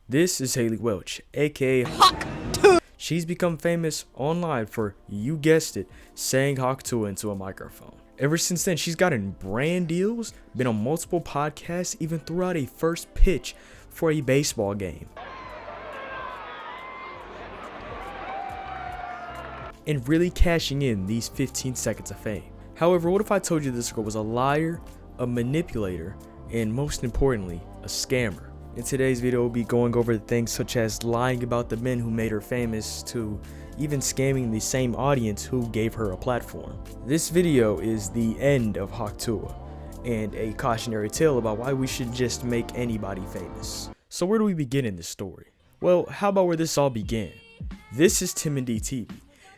This is Haley Welch, aka Hawk Tuah. She's become famous online for, you guessed it, saying Hawk Tuah into a microphone. Ever since then, she's gotten brand deals, been on multiple podcasts, even threw out a first pitch for a baseball game. And really cashing in these 15 seconds of fame. However, what if I told you this girl was a liar, a manipulator, and most importantly, a scammer? In today's video, we'll be going over things such as lying about the men who made her famous to even scamming the same audience who gave her a platform. This video is the end of Hawk Tuah and a cautionary tale about why we should just make anybody famous. So where do we begin in this story? Well, how about where this all began? This is Tim and D TV.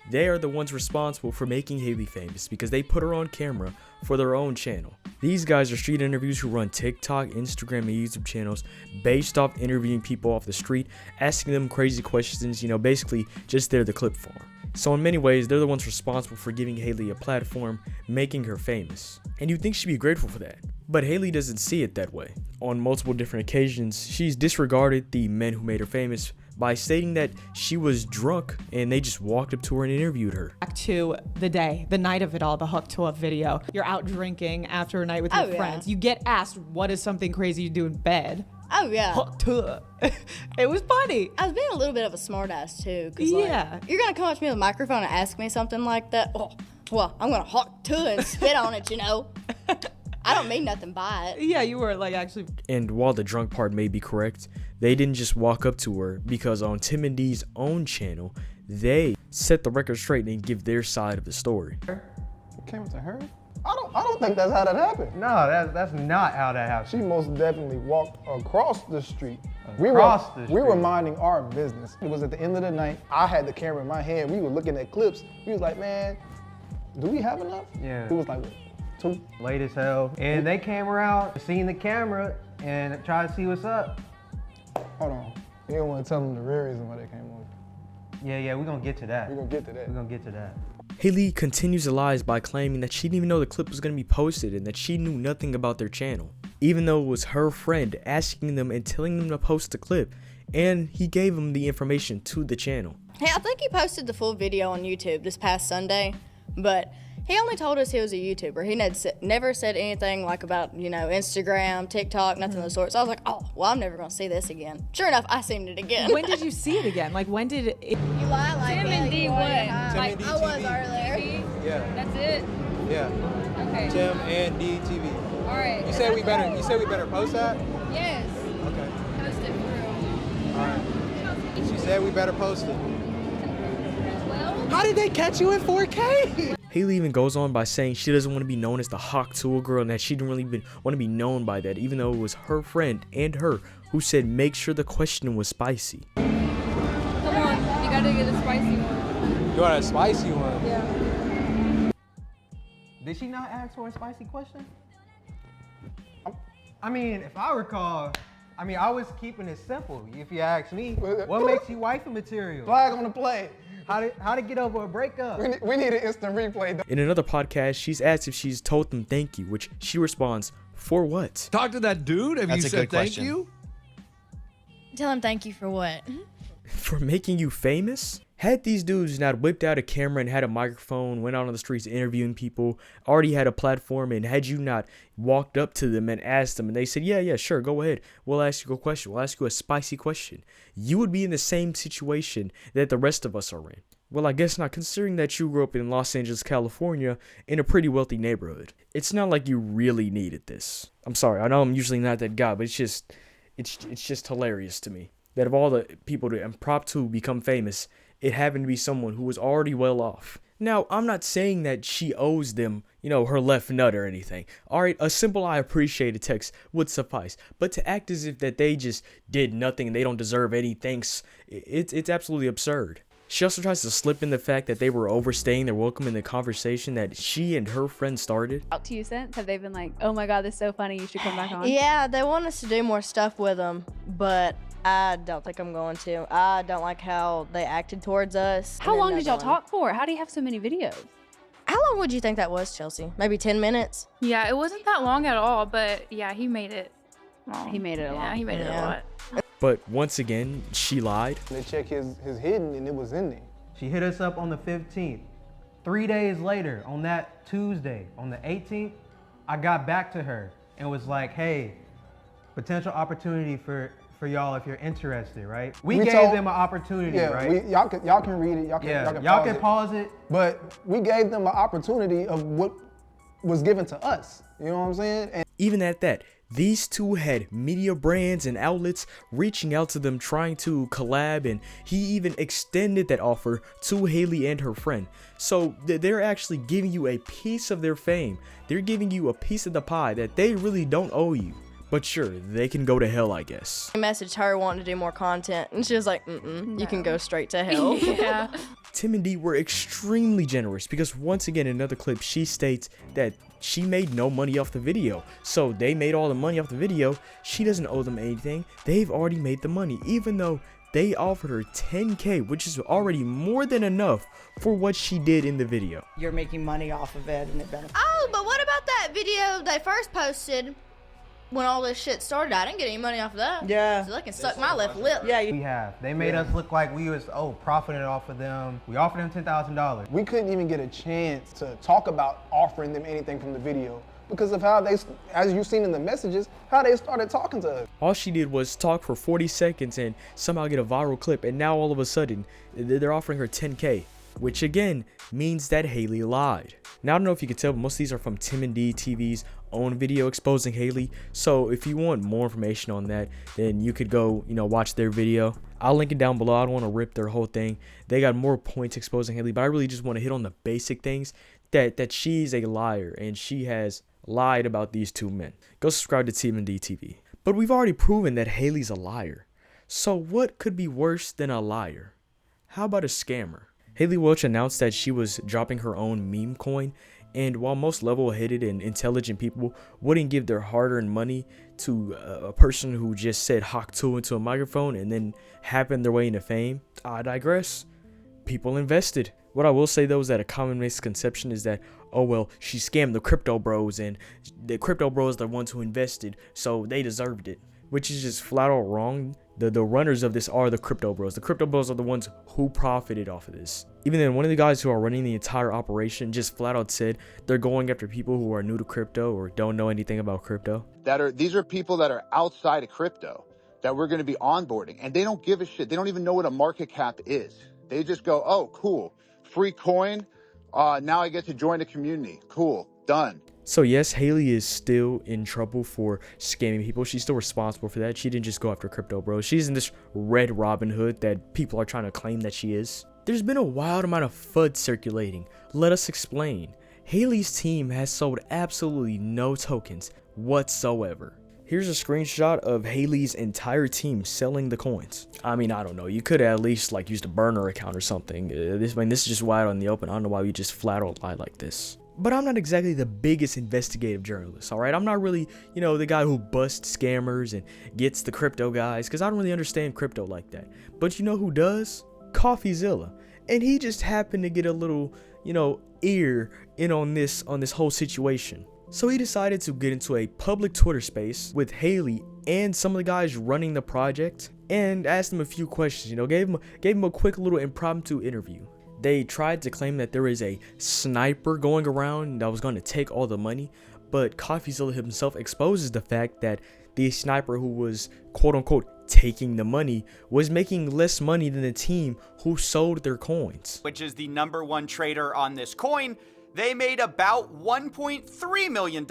They are the ones responsible for making Haley famous because they put her on camera for their own channel. These guys are street interviews who run TikTok, Instagram, and YouTube channels based off interviewing people off the street, asking them crazy questions, basically just they're the clip farm. So in many ways, they're the ones responsible for giving Haley a platform, making her famous. And you'd think she'd be grateful for that. But Haley doesn't see it that way. On multiple different occasions, she's disregarded the men who made her famous by stating that she was drunk and they just walked up to her and interviewed her. Back to the night of it all, the Hawk Tuah video. You're out drinking after a night with your friends. You get asked, what is something crazy you do in bed? Oh, yeah. Hawk Tuah. It was funny. I was being a little bit of a smartass, too. Yeah. You're going to come up to me with a microphone and ask me something like that? Oh, well, I'm going to Hawk Tuah and spit on it, I don't mean nothing by it. Yeah, you were actually. And while the drunk part may be correct, they didn't just walk up to her, because on Tim and D's own channel, they set the record straight and give their side of the story. It came to her? I don't think that's how that happened. No, that's not how that happened. She most definitely walked across the street. We were minding our business. It was at the end of the night. I had the camera in my hand. We were looking at clips. We was like, man, do we have enough? Yeah. It was like, 2. Late as hell. And they came around, seen the camera, and tried to see what's up. Hold on. You don't want to tell them the real reason why they came over. Yeah, we're gonna get to that. We're gonna get to that. We're gonna get to that. Haley continues the lies by claiming that she didn't even know the clip was going to be posted and that she knew nothing about their channel, even though it was her friend asking them and telling them to post the clip, and he gave them the information to the channel. Hey, I think he posted the full video on YouTube this past Sunday, but he only told us he was a YouTuber. He never said anything about, Instagram, TikTok, nothing of the sort. So I was like, oh, well, I'm never going to see this again. Sure enough, I seen it again. When did you see it again? When did it? You lie like Tim and D what? I was earlier. Yeah. That's it? Yeah. Okay. Tim and D TV. All right. You said we better post that? Yes. Okay. Post it for real. All right. She said we better post it. Well, How did they catch you in 4K? Haley even goes on by saying she doesn't want to be known as the Hawk Tuah girl and that she didn't really want to be known by that, even though it was her friend and her who said make sure the question was spicy. come on. You gotta get a spicy one. You want a spicy one? Yeah. Did she not ask for a spicy question? I mean, if I recall, I was keeping it simple, if you ask me. What makes you wifey material? Flag on the play. How to get over a breakup? We need an instant replay. In another podcast, she's asked if she's told them thank you, which she responds, for what? Talk to that dude. Have you said thank you? Tell him thank you for what? For making you famous? Had these dudes not whipped out a camera and had a microphone, went out on the streets interviewing people, already had a platform, and had you not walked up to them and asked them and they said, yeah, sure, go ahead, we'll ask you a question, we'll ask you a spicy question, you would be in the same situation that the rest of us are in. Well, I guess not, considering that you grew up in Los Angeles, California, in a pretty wealthy neighborhood. It's not like you really needed this. I'm sorry, I know I'm usually not that guy, but it's just hilarious to me that of all the people to impromptu become famous, it happened to be someone who was already well off. Now, I'm not saying that she owes them, her left nut or anything. Alright, a simple I appreciate it text would suffice. But to act as if that they just did nothing and they don't deserve any thanks, it's absolutely absurd. She also tries to slip in the fact that they were overstaying their welcome in the conversation that she and her friend started. Out to you since? Have they been like, oh my God, this is so funny, you should come back on? Yeah, they want us to do more stuff with them, but I don't think I'm going to. I don't like how they acted towards us. How long did y'all talk for? How do you have so many videos? How long would you think that was, Chelsea? Maybe 10 minutes? Yeah, it wasn't that long at all, but yeah, he made it long. He made it a lot. Yeah, he made it a lot. But once again, she lied. They checked his hidden and it was in there. She hit us up on the 15th. 3 days later, on that Tuesday, on the 18th, I got back to her and was like, hey, potential opportunity for y'all if you're interested, right? We gave them an opportunity, right? Y'all can read it. Y'all can pause it. But we gave them an opportunity of what was given to us. You know what I'm saying? And even at that, these two had media brands and outlets reaching out to them trying to collab, and he even extended that offer to Haley and her friend. So they're actually giving you a piece of their fame. They're giving you a piece of the pie that they really don't owe you. But sure, they can go to hell, I guess. I messaged her wanting to do more content, and she was like, no. You can go straight to hell. Yeah. Tim and Dee were extremely generous because once again, in another clip, she states that she made no money off the video. So they made all the money off the video. She doesn't owe them anything. They've already made the money, even though they offered her $10K, which is already more than enough for what she did in the video. You're making money off of it and it benefits. Oh, but what about that video they first posted when all this shit started? I didn't get any money off of that. Yeah. So they can suck my left lip. Yeah. We have. They made us look like we was, profiting off of them. We offered them $10,000. we couldn't even get a chance to talk about offering them anything from the video because of how they, as you've seen in the messages, how they started talking to us. All she did was talk for 40 seconds and somehow get a viral clip, and now all of a sudden, they're offering her $10K, which again means that Haley lied. Now, I don't know if you can tell, but most of these are from Tim and Dee TV's own video exposing Haley. So if you want more information on that, then you could go, watch their video. I'll link it down below. I don't want to rip their whole thing. They got more points exposing Haley, but I really just want to hit on the basic things that she's a liar and she has lied about these two men. Go subscribe to Tim and Dee TV. But we've already proven that Haley's a liar. So what could be worse than a liar? How about a scammer? Haley Welch announced that she was dropping her own meme coin, and while most level-headed and intelligent people wouldn't give their hard-earned money to a person who just said Hawk Tuah into a microphone and then happened their way into fame, I digress. People invested. What I will say though is that a common misconception is that, oh well, she scammed the crypto bros and the crypto bros are the ones who invested, so they deserved it, which is just flat out wrong. The runners of this are the crypto bros. The crypto bros are the ones who profited off of this. Even then, one of the guys who are running the entire operation just flat out said they're going after people who are new to crypto or don't know anything about crypto. These are people that are outside of crypto that we're going to be onboarding, and they don't give a shit. They don't even know what a market cap is. They just go, oh, cool, free coin. Now I get to join the community. Cool, done. So yes, Haley is still in trouble for scamming people. She's still responsible for that. She didn't just go after crypto bros. She's in this red Robin Hood that people are trying to claim that she is. There's been a wild amount of FUD circulating. Let us explain. Haley's team has sold absolutely no tokens whatsoever. Here's a screenshot of Haley's entire team selling the coins. I mean, I don't know. You could at least used a burner account or something. This is just wide on the open. I don't know why we just flat out lie like this. But I'm not exactly the biggest investigative journalist, all right? I'm not really, the guy who busts scammers and gets the crypto guys, because I don't really understand crypto like that. But you know who does? CoffeeZilla. And he just happened to get a little, ear in on this whole situation. So he decided to get into a public Twitter space with Haley and some of the guys running the project and asked them a few questions, gave him a quick little impromptu interview. They tried to claim that there is a sniper going around that was going to take all the money, but CoffeeZilla himself exposes the fact that the sniper who was quote-unquote taking the money was making less money than the team who sold their coins. Which is the #1 trader on this coin. They made about $1.3 million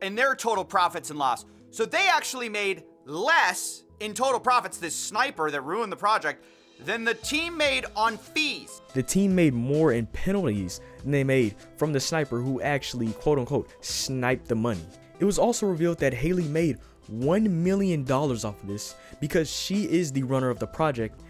in their total profits and loss. So they actually made less in total profits, this sniper that ruined the project, than the team made on fees. The team made more in penalties than they made from the sniper who actually quote-unquote sniped the money. It was also revealed that Haley made $1 million off of this because she is the runner of the project,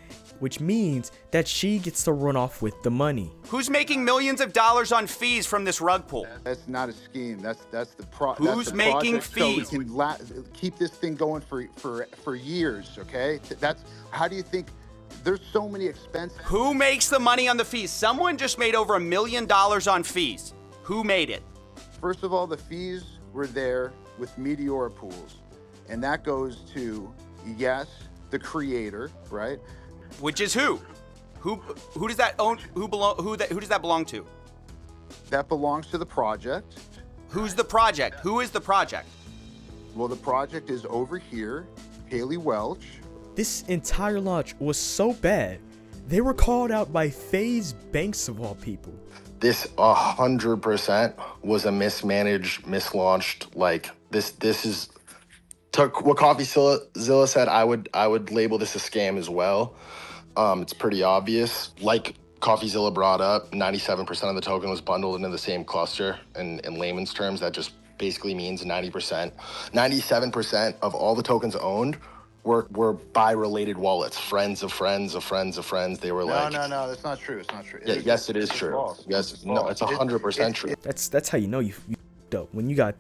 which means that she gets to run off with the money. Who's making millions of dollars on fees from this rug pull? That's not a scheme. That's the Who's making fees? So we can keep this thing going for years. Okay. How do you think? There's so many expenses. Who makes the money on the fees? Someone just made over $1 million on fees. Who made it? First of all, the fees were there with Meteora pools, and that goes to, yes, the creator, right? Which is who? Who does that own? Who does that belong to? That belongs to the project. Who's the project? Who is the project? Well, the project is over here, Haley Welch. This entire launch was so bad, they were called out by FaZe Banks of all people. This 100% was a mismanaged, mislaunched. Like this is took what CoffeeZilla said. I would label this a scam as well. It's pretty obvious. Like CoffeeZilla brought up, 97% of the token was bundled into the same cluster. And in layman's terms, that just basically means 90%. 97% of all the tokens owned were by related wallets, friends of friends of friends of friends. They were No, that's not true. It's not true. Yeah, yes, it is true. False. Yes, no, it's 100% true. That's how you know you dope, when you got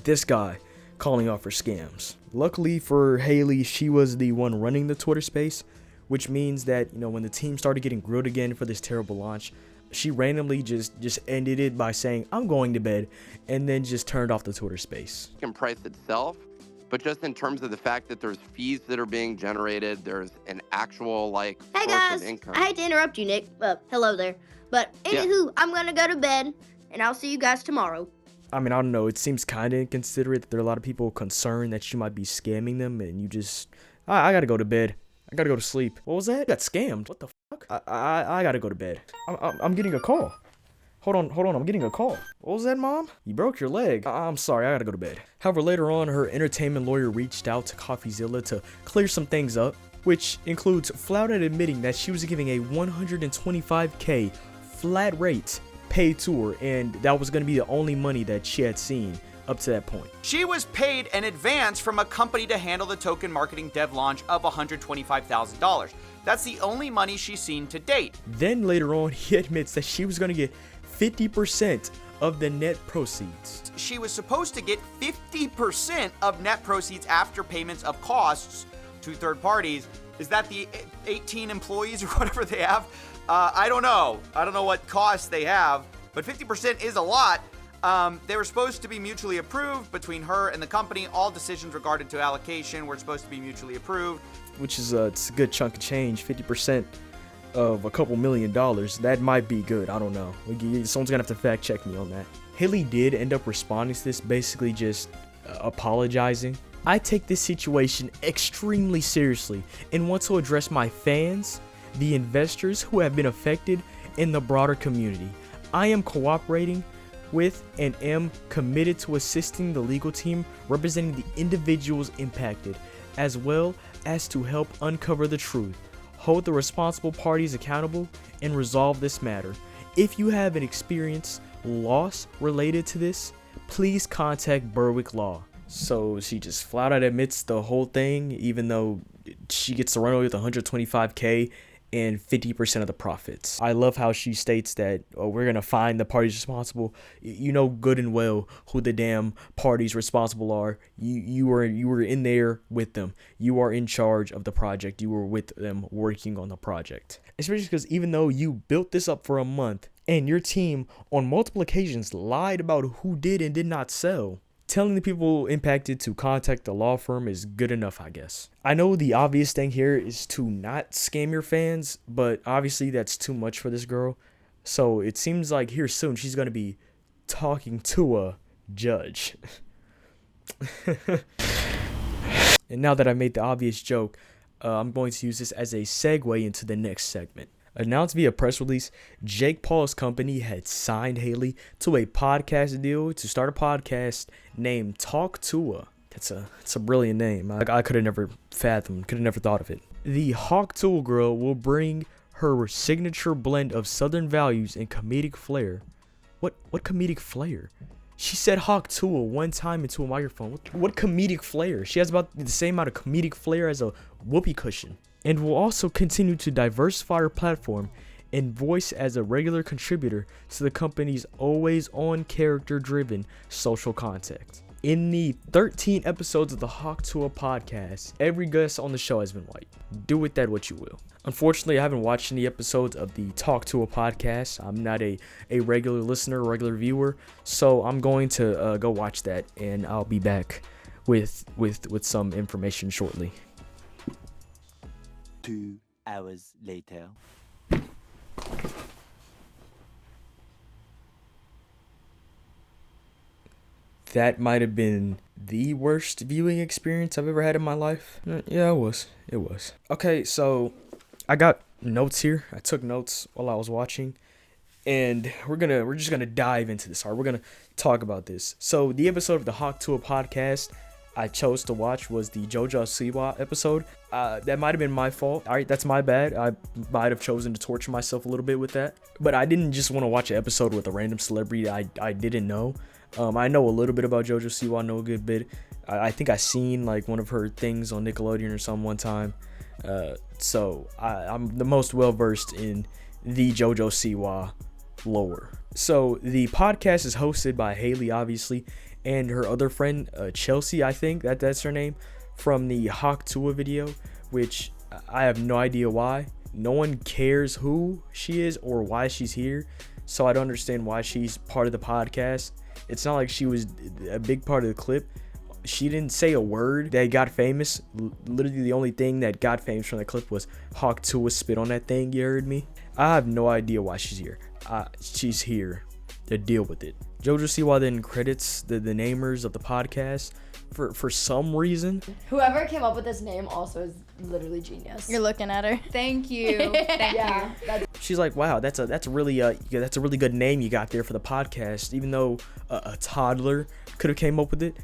this guy calling out for scams. Luckily for Haley, she was the one running the Twitter space, which means that, you know, when the team started getting grilled again for this terrible launch, she randomly just ended it by saying, "I'm going to bed," and then just turned off the Twitter space. Price itself, but just in terms of the fact that there's fees that are being generated, there's an actual like hey source guys, of income. I hate to interrupt you, Nick. Hello there. But anywho, I'm gonna go to bed, and I'll see you guys tomorrow. I mean, I don't know. It seems kind of inconsiderate that there are a lot of people concerned that you might be scamming them, and you just, I gotta go to bed. I gotta go to sleep. What was that? I got scammed. What the fuck? I gotta go to bed. I'm getting a call. Hold on. I'm getting a call. What was that, Mom? You broke your leg. I'm sorry. I gotta go to bed. However, later on, her entertainment lawyer reached out to CoffeeZilla to clear some things up, which includes flat out admitting that she was giving a $125K flat rate paid tour, and that was going to be the only money that she had seen up to that point. She was paid an advance from a company to handle the token marketing dev launch of $125,000. That's the only money she's seen to date. Then later on, he admits that she was going to get 50% of the net proceeds. She was supposed to get 50% of net proceeds after payments of costs to third parties. Is that the 18 employees or whatever they have? I don't know. I don't know what costs they have, but 50% is a lot. They were supposed to be mutually approved between her and the company. All decisions regarding to allocation were supposed to be mutually approved. Which is it's a good chunk of change. 50% of a couple $1 million. That might be good. I don't know. Someone's gonna have to fact check me on that. Haley did end up responding to this, basically just apologizing. I take this situation extremely seriously and want to address my fans, the investors who have been affected, and the broader community. I am cooperating with and am committed to assisting the legal team representing the individuals impacted, as well as to help uncover the truth, hold the responsible parties accountable, and resolve this matter. If you have an experienced loss related to this, please contact Berwick Law. So she just flat out admits the whole thing, even though she gets to run away with 125K and 50% of the profits. I love how she states that we're gonna find the parties responsible. You know good and well who the damn parties responsible are. You were in there with them. You are in charge of the project. You were with them working on the project. Especially because even though you built this up for a month and your team on multiple occasions lied about who did and did not sell, telling the people impacted to contact the law firm is good enough, I guess. I know the obvious thing here is to not scam your fans, but obviously that's too much for this girl. So it seems like here soon she's going to be talking to a judge. And now that I made the obvious joke, I'm going to use this as a segue into the next segment. Announced via press release, Jake Paul's company had signed Haley to a podcast deal to start a podcast named Talk Tuah. It's a brilliant name. I could have never fathomed, could have never thought of it. The Hawk Tuah girl will bring her signature blend of Southern values and comedic flair. What comedic flair? She said Hawk Tuah one time into a microphone. What comedic flair? She has about the same amount of comedic flair as a whoopee cushion. And will also continue to diversify her platform and voice as a regular contributor to the company's always-on character-driven social content. In the 13 episodes of the Hawk Tuah podcast, every guest on the show has been white. Do with that what you will. Unfortunately, I haven't watched any episodes of the Talk Tuah podcast. I'm not a regular listener, regular viewer, so I'm going to go watch that, and I'll be back with some information shortly. 2 hours later. That might have been the worst viewing experience I've ever had in my life. Yeah, it was. It was. Okay, so I got notes here. I took notes while I was watching, and we're just gonna dive into this. All right, we're gonna talk about this. So the episode of the Hawk Tuah podcast I chose to watch was the JoJo Siwa episode. That might have been my fault. All right, that's my bad. I might have chosen to torture myself a little bit with that. But I didn't just want to watch an episode with a random celebrity I didn't know. I know a little bit about JoJo Siwa, I know a good bit. I think I seen like one of her things on Nickelodeon or something one time. So I'm the most well versed in the JoJo Siwa lore. So the podcast is hosted by Haley, obviously, and her other friend Chelsea, I think that's her name, from the Hawk Tuah video, which I have no idea why. No one cares who she is or why she's here, so I don't understand why she's part of the podcast. It's not like she was a big part of the clip. She didn't say a word that got famous. Literally the only thing that got famous from the clip was Hawk Tuah spit on that thing, you heard me? I have no idea why she's here. She's here to deal with it. JoJo Siwa then credits the namers of the podcast for some reason. Whoever came up with this name also is literally genius. You're looking at her. Thank you. Thank you. She's like, wow, that's a really good name you got there for the podcast, even though a toddler could have came up with it.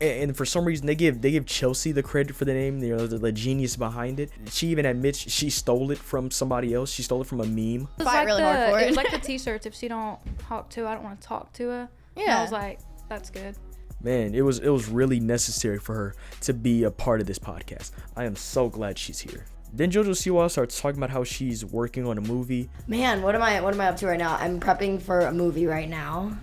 And for some reason they give Chelsea the credit for the name, the genius behind it. She even admits she stole it from somebody else. She stole it from a meme. It was like really hard for it. It was like the t-shirts, if she don't talk to, I don't want to talk to her. Yeah. And I was like, that's good. Man, it was really necessary for her to be a part of this podcast. I am so glad she's here. Then JoJo Siwa starts talking about how she's working on a movie. Man, what am I up to right now? I'm prepping for a movie right now,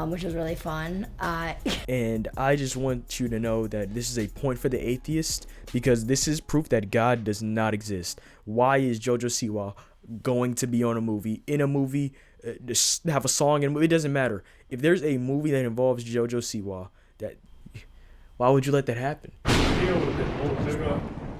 which is really fun. And I just want you to know that this is a point for the atheist, because this is proof that God does not exist. Why is JoJo Siwa going to be on a movie, in a movie, just have a song, and it doesn't matter. If there's a movie that involves JoJo Siwa, why would you let that happen?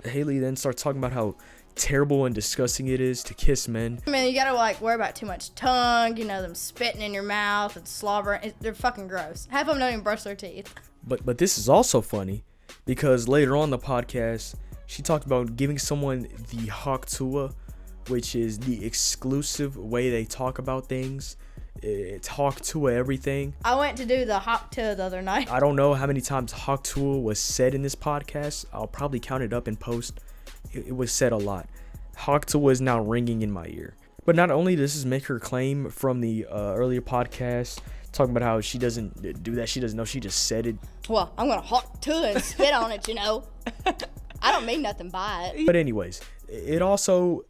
Haley then starts talking about how terrible and disgusting it is to kiss men. I mean, you gotta like worry about too much tongue, them spitting in your mouth and slobbering. They're fucking gross. Half of them don't even brush their teeth. But this is also funny, because later on in the podcast, she talked about giving someone the Hawk Tuah, which is the exclusive way they talk about things. It's Hawk Tuah everything. I went to do the Hawk Tuah the other night. I don't know how many times Hawk Tuah was said in this podcast. I'll probably count it up in post. It was said a lot. Hawk Tuah is now ringing in my ear. But not only does this make her claim from the earlier podcast, talking about how she doesn't do that, she doesn't know, she just said it. Well, I'm gonna Hawk Tuah and spit on it, I don't mean nothing by it. But anyways, it also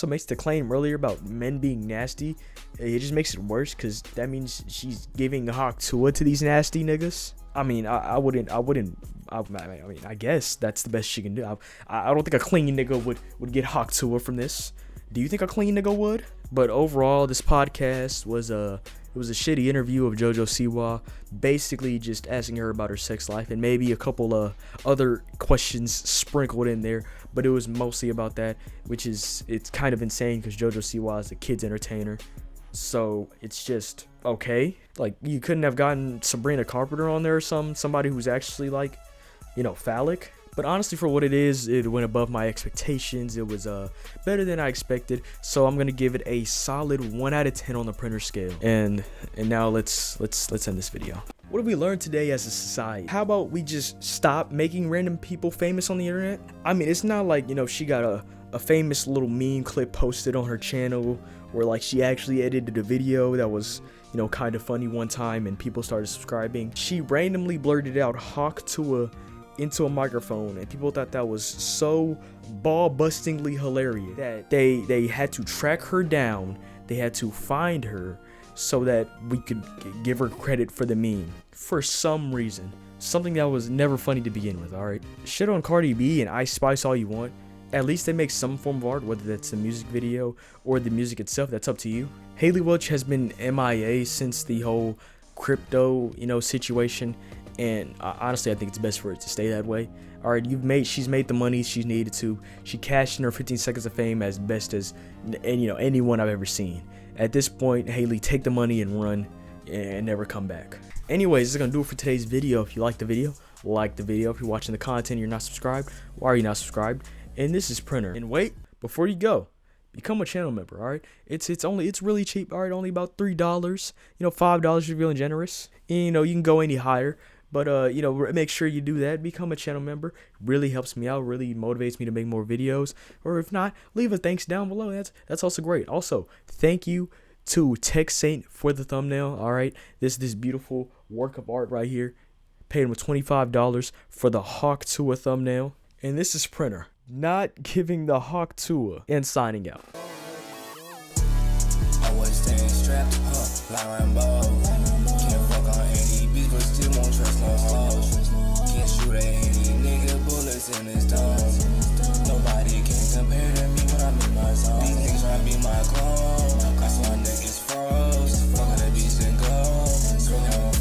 makes the claim earlier about men being nasty. It just makes it worse, because that means she's giving Hawk Tuah to these nasty niggas. I mean, I guess that's the best she can do. I don't think a clean nigga would get Hawk Tuah from this. Do you think a clean nigga would? But overall, this podcast was a shitty interview of JoJo Siwa, basically just asking her about her sex life and maybe a couple of other questions sprinkled in there, but it was mostly about that, it's kind of insane because JoJo Siwa is a kid's entertainer, so it's just okay. Like, you couldn't have gotten Sabrina Carpenter on there or somebody who's actually like, phallic. But honestly, for what it is, it went above my expectations. It was better than I expected. So I'm gonna give it a solid 1 out of 10 on the printer scale. And now let's end this video. What have we learned today as a society? How about we just stop making random people famous on the internet? I mean, it's not like, she got a famous little meme clip posted on her channel, or like she actually edited a video that was, kind of funny one time and people started subscribing. She randomly blurted out Hawk Tuah into a microphone, and people thought that was so ball-bustingly hilarious that they had to track her down. They had to find her so that we could give her credit for the meme for some reason. Something that was never funny to begin with, alright? Shit on Cardi B and Ice Spice all you want. At least they make some form of art, whether that's the music video or the music itself. That's up to you. Haley Welch has been MIA since the whole crypto, situation, and honestly, I think it's best for it to stay that way. All right, she's made the money she needed to. She cashed in her 15 seconds of fame as best as anyone I've ever seen. At this point, Haley, take the money and run and never come back. Anyways, this is gonna do it for today's video. If you like the video, like the video. If you're watching the content and you're not subscribed, why are you not subscribed? And this is Printer. And wait, before you go, become a channel member. All right, it's really cheap. All right, only about $3. $5 if you're feeling generous. And, you can go any higher. But, make sure you do that. Become a channel member. It really helps me out. Really motivates me to make more videos. Or if not, leave a thanks down below. That's also great. Also, thank you to Tech Saint for the thumbnail. All right. This beautiful work of art right here. Paid him with $25 for the Hawk Tuah thumbnail. And this is Printer. Not giving the Hawk Tuah and signing out. Always staying strapped up like Rambo. Can't fuck on any bitch, but still won't trust no hoes. Can't shoot at any nigga, bullets in his dome.